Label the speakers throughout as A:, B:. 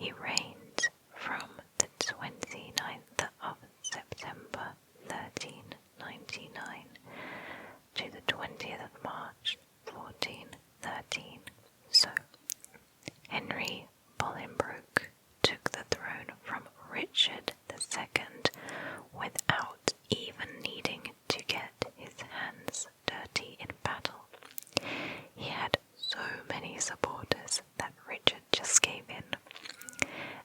A: He reigned from the 29th of September 1399 to the 20th of March 1413. So, Henry Bolingbroke took the throne from Richard II without even needing to get his hands dirty in battle. He had so many supporters that Richard just gave in.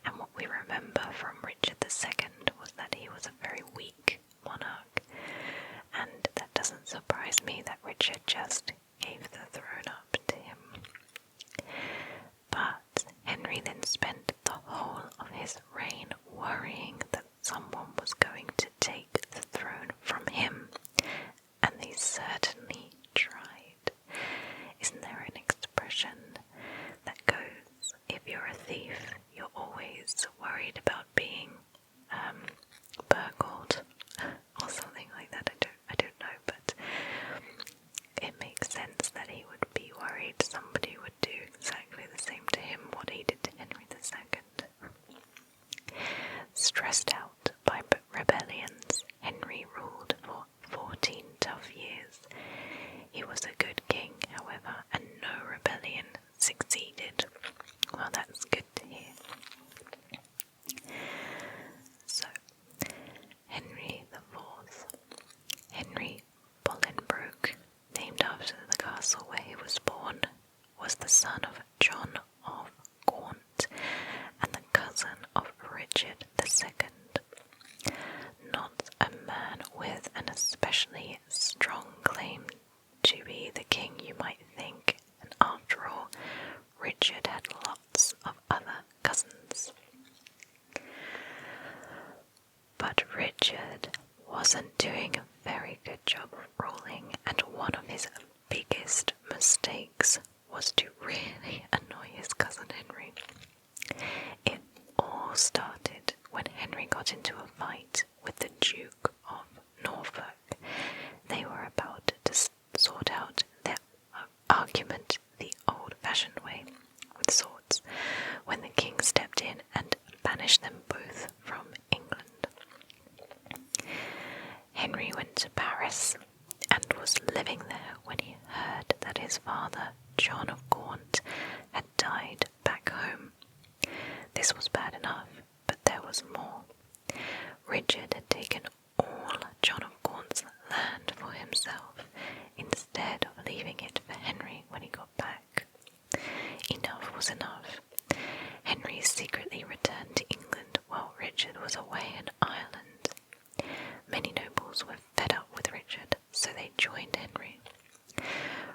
A: And what we remember from Richard II was that he was a very weak monarch. And that doesn't surprise me that Richard just gave the throne up to him. But Henry then spent the whole of his reign worrying that someone was going to take the throne from him, and they certainly tried. Isn't there an expression that goes, if you're a thief, you're always worried about being burgled, or something like that? I don't know, but it makes sense that he would be worried somebody would do exactly the same to him what he did to Henry II. Stressed out by rebellions, Henry ruled for 14 tough years. He was a good king, however, and no rebellion succeeded. Well, that's good to hear. So, Henry IV. Henry Bolingbroke, named after the castle where he was born, was the son of John of Gaunt and the cousin of Richard II. Not a man with an especially strong claim to be the king, you might think, and after all, Richard had lots of other cousins. But Richard wasn't doing a very good job of ruling, and one of his biggest mistakes was to really annoy his cousin Henry. It all started when Henry got into a fight with the Duke of Norfolk. They were about to sort out their argument the old-fashioned way, with swords, when the king stepped in and banished them both from England. Henry went to Paris and was living there when he heard that his father, John of Gaunt, had died back home. This was bad enough, but there was more. Richard had taken all John of Gaunt's land for himself, instead of leaving it for Henry when he got back. Enough was enough. Henry secretly returned to England while Richard was away in Ireland. Many nobles were fed up with Richard, so they joined Henry.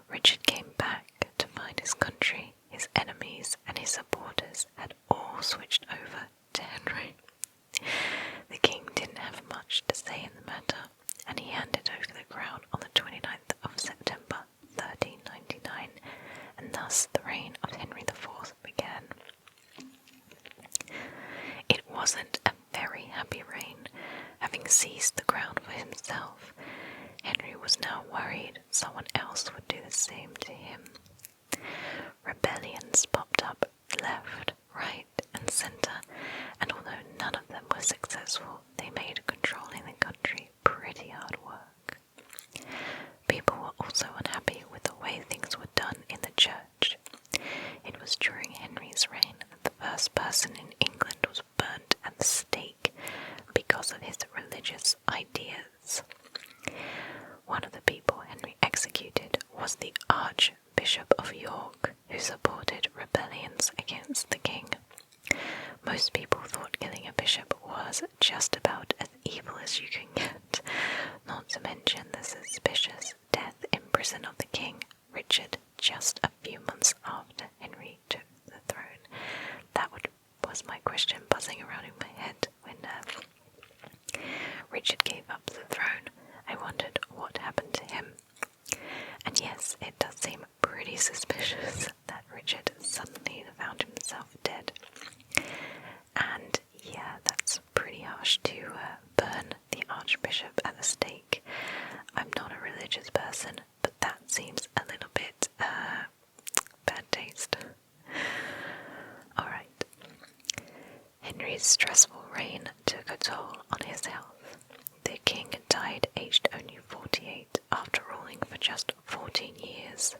A: Richard came back to find his country, his enemies, and his supporters had all switched over to Henry. The king didn't have much to say in the matter, and he handed over the crown on the 29th of September 1399, and thus the reign of Henry IV began. It wasn't a very happy reign. Having seized the crown for himself, Henry was now worried someone else would do the same to him. Rebellions popped up left, right, and centre, and although none of them were successful, they made controlling the country pretty hard work. People were also unhappy with the way things were done in the church. It was during Henry's reign that the first person in England was burnt at the stake because of his religious ideas. One of the people Henry executed was the Archbishop of York, who supported rebellions against the king. Most people thought killing a bishop was just about as evil as you can get, not to mention the suspicious death in prison of the king, Richard, just a few months after Henry took the throne. That was my question buzzing around in my head when Richard gave up the throne. I wondered what happened to him. And yes, it does seem pretty suspicious that Richard suddenly found himself dead. And yeah, that's pretty harsh to burn the Archbishop at the stake. I'm not a religious person, but that seems a little bit bad taste. Alright. Henry's stressful reign took a toll on his health. The king died aged only 48 after ruling for just 14 years.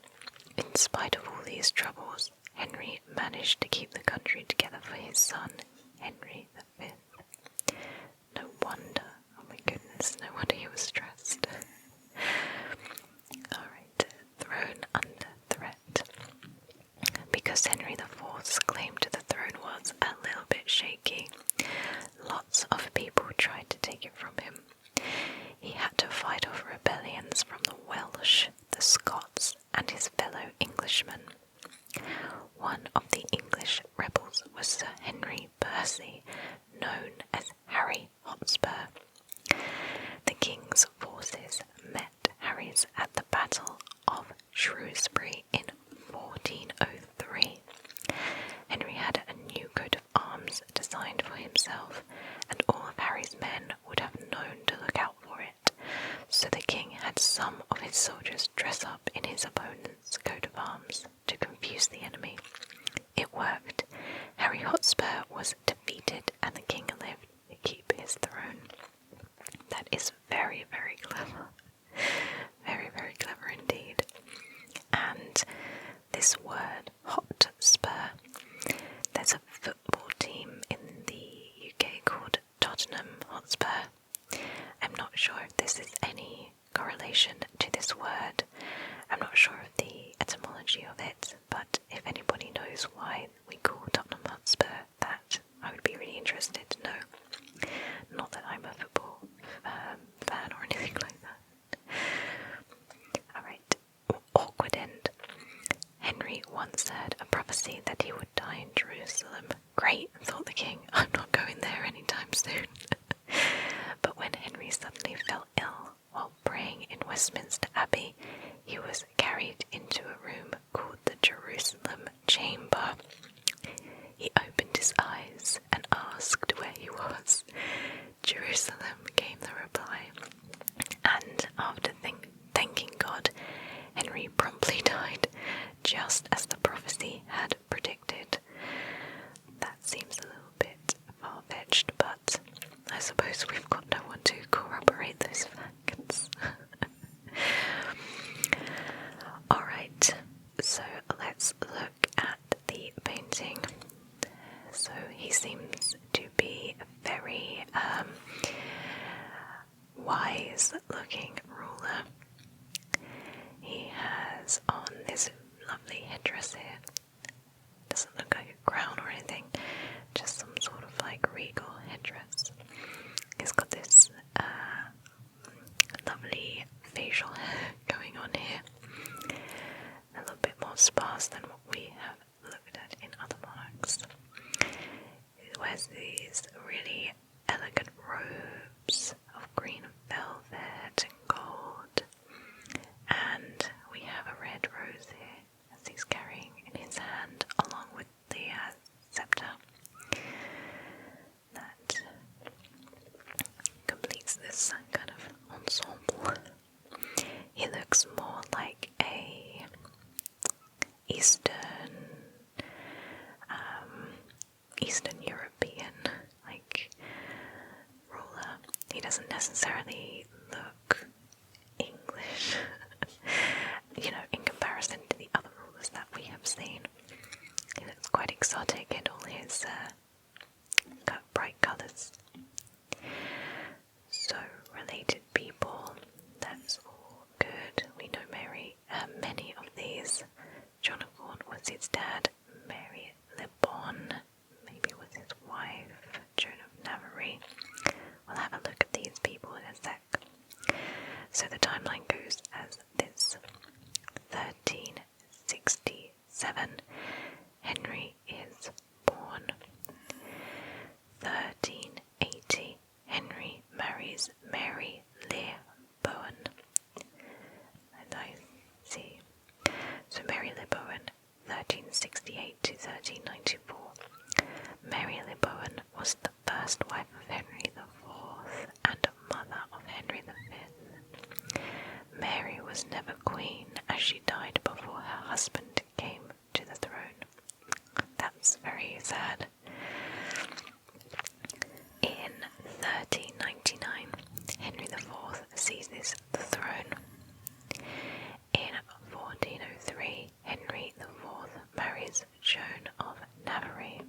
A: In spite of all these troubles, Henry managed to keep the country together for his son, Henry V. No wonder, oh my goodness, no wonder he was stressed. Alright, throne under threat. Because Henry IV's claim to the throne was a little bit shaky, lots of people tried to take it from him. He had to fight off rebellions from the Welsh, the Scots, and his fellow Englishmen. One of the English rebels was Sir Henry Percy, known as Harry Hotspur. The king's forces met Harry's at the Battle of Shrewsbury in 1403. Henry had a new coat of arms designed for himself, and all of Harry's men would have known to look out for it, so the king had some of his soldiers dress up in his opponent's coat of arms to confuse the enemy. It worked. Harry Hotspur was defeated and the king lived to keep his throne. That is very, very clever. Very, very clever indeed. And this word, Hotspur, there's a football team in the UK called Tottenham Hotspur. I'm not sure if this is any correlation to this word. I'm not sure of the etymology of it, but if anybody knows why we call Tottenham Hotspur that, I would be really interested to know. Not that I'm a football fan or anything like that. Alright, awkward end. Henry once heard a prophecy that he would die in Jerusalem. Great, thought the king, I'm not going there anytime soon. But when Henry suddenly fell ill while praying in Westminster Abbey, he was carried into a room called the Jerusalem Chamber. He opened his eyes and asked where he was. Jerusalem, came the reply. And after thanking God, Henry promptly died, just as the prophecy had predicted. That seems a little bit far-fetched, but I suppose we've got no one to corroborate those facts. Alright, so let's look at the painting. So he seems to be a very wise looking ruler. He has on this lovely headdress here. Doesn't look like a crown or anything, just some sort of like regal headdress. He's got this lovely facial hair going on here. A little bit more sparse than what we have looked at in other monarchs. He wears these really elegant robes of green velvet and gold. And we have a red rose here as he's carrying in his hand along with the scepter. That completes this kind of ensemble. He looks more like a Eastern European ruler. He doesn't necessarily look English, in comparison to the other rulers that we have seen. He looks quite exotic in all his bright colours. So, related people, that's all good. We know many of these. John of Gaunt was his dad, Mary Le Bon, maybe was his wife, Joan of Navarre. We'll have a look at these people in a sec. So the timeline goes as this. 1367, Henry is born. 1380, Henry marries Mary Le Bowen. And I see. So Mary Le Bowen, 1368 to 1394. Mary Le Bowen was the first wife of Henry IV and mother of Henry V. Mary was never queen, as she died before her husband came to the throne. That's very sad. IV seizes the throne. In 1403, Henry IV marries Joan of Navarre.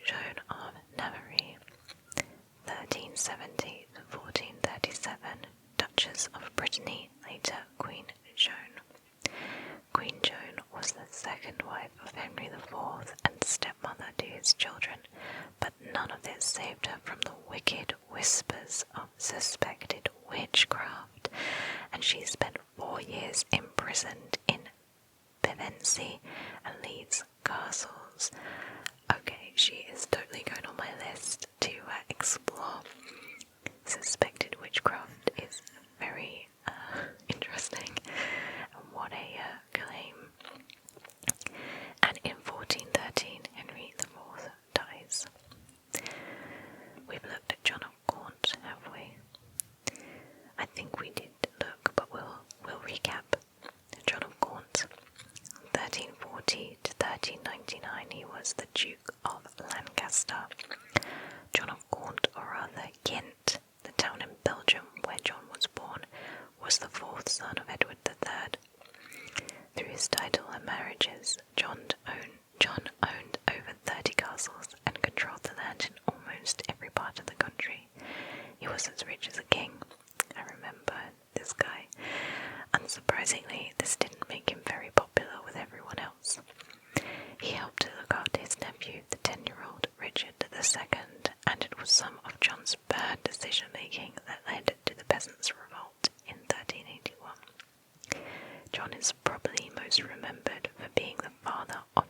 A: Joan of Navarre, 1370 to 1437, Duchess of Brittany, later Queen Joan. Queen Joan was the second wife of Henry IV and stepmother to his children, but none of this saved her from the wicked whispers of suspected witchcraft, and she spent 4 years imprisoned in Pevensey and Leeds castles. Okay, she is totally going on my list to explore. Suspected witchcraft is very interesting, and what a claim. And in 1413, Henry IV dies. We've looked at John of Gaunt, have we? I think we did look, but we'll recap. John of Gaunt, 1340 to 1399, he was the Duke of Lancaster. John of Gaunt, or rather Ghent, the town in Belgium where John was born, was the 4th son of Edward III. Through his title and marriages, John owned over 30 castles and controlled the land in almost every part of the country. He was as rich as a king. I remember this guy. Unsurprisingly, this didn't make him very popular with everyone else. He helped to look after his nephew, the 10-year-old Richard II, and it was some of John's bad decision-making that led to the Peasants' Revolt in 1381. John is probably most remembered for being the father of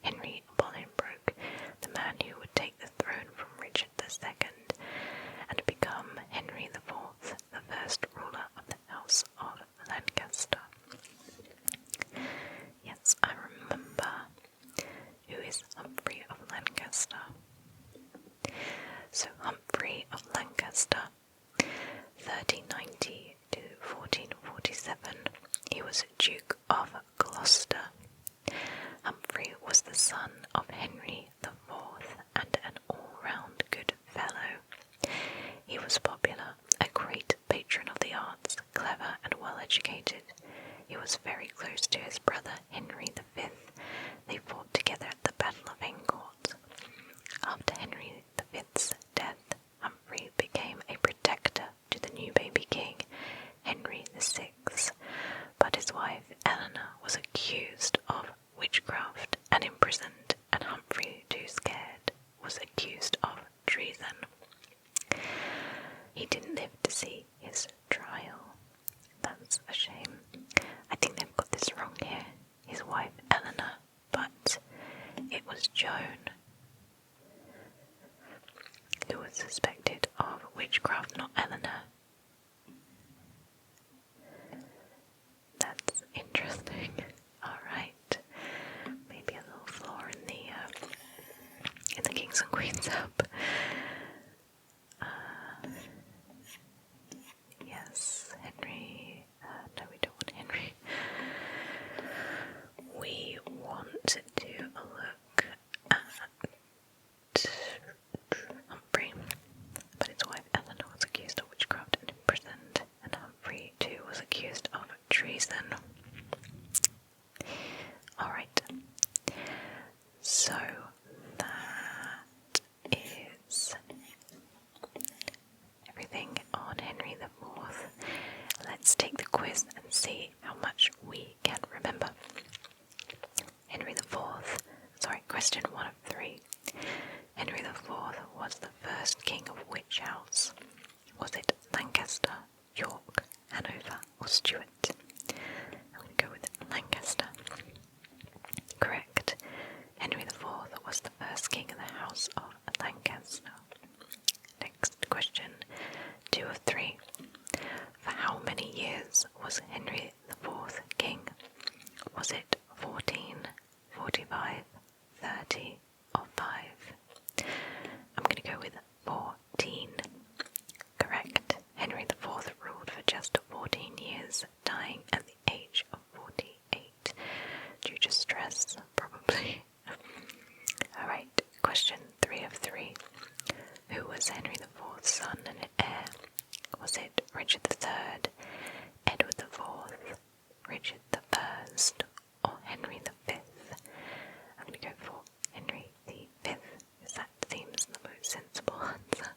A: Henry Bolingbroke, the man who would take the throne from Richard II and become Henry IV, the first ruler of the House of Lancaster. Yes, I remember. Who is Humphrey of Lancaster? So Humphrey of Lancaster, 1390 to 1447, he was Duke of Gloucester. Humphrey was the son of Henry IV and an all-round good fellow. He was popular, a great patron of the arts, clever and well-educated. He was very close to his brother Henry V. They fought together at the Battle of Agincourt. After Henry V's death, Humphrey became a protector to the new baby king, Henry VI, but his wife Eleanor was accused of witchcraft and imprisoned, and Humphrey, too scared, was accused of treason. He didn't live to see his trial. That's a shame. I think they've got this wrong here. His wife Eleanor, but it was Joan who was suspected of witchcraft, not Eleanor. That's interesting. Alright. Maybe a little flaw in the Kings and Queens app. Yes, Henry. No, we don't want Henry. We want to look at Humphrey, but his wife Eleanor was accused of witchcraft and imprisoned, and Humphrey too was accused of treason. Alright, so that is everything on Henry IV. Let's take the quiz and see how much we can remember. Henry IV, question 1 of 3. Henry IV was the first king of which house? Was it Lancaster, York, Hanover, or Stuart? I'm going to go with Lancaster. Correct. Henry IV was the first king in the house of Lancaster. Next question, 2 of 3. For how many years was Henry IV king? Was it 14, 45, 30, or 5? I'm going to go with 14. Correct. Henry IV ruled for just 14 years, dying at the age of 48. Due to stress, probably. Alright, question 3 of 3. Who was Henry IV's son and heir? Was it Richard III, Edward IV, Richard I, or Henry V? I'm going to go for Henry V, because that seems the most sensible answer.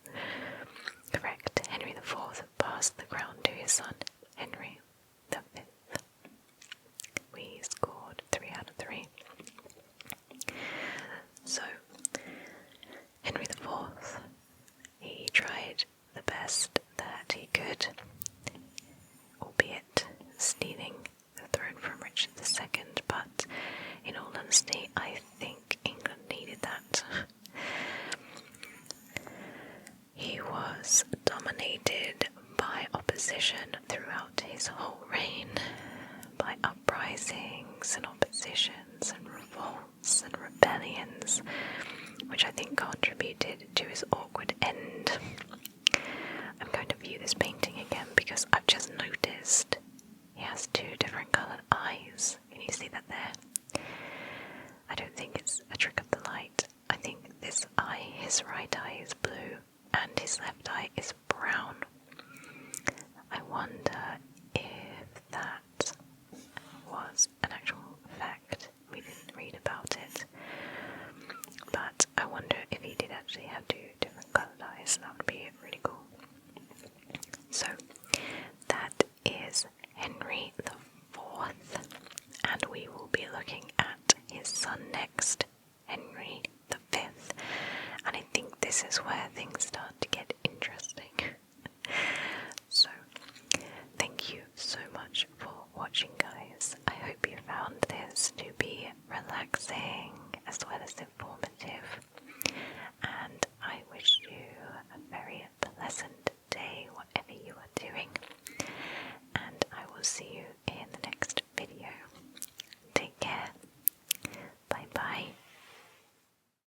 A: Correct, Henry IV passed the crown to his son, Henry V. We scored 3 out of 3. So, Henry IV, he tried the best that he could, albeit stealing the throne from Richard II, but in all honesty, I think England needed that. He was dominated by opposition throughout his whole reign, by uprisings and oppositions and revolts and rebellions, which I think contributed to his awkward end. I'm going to view this painting again because I've just noticed he has 2 different coloured eyes. Can you see that there? I don't think it's a trick of the light. I think this eye, his right eye, is blue and his left eye is brown. I wonder if that was an actual fact. We didn't read about it. But I wonder if he did actually have 2 different coloured eyes. That would be really cool. So, that is Henry IV. And we will be looking at his son next, Henry V. And I think this is where things start to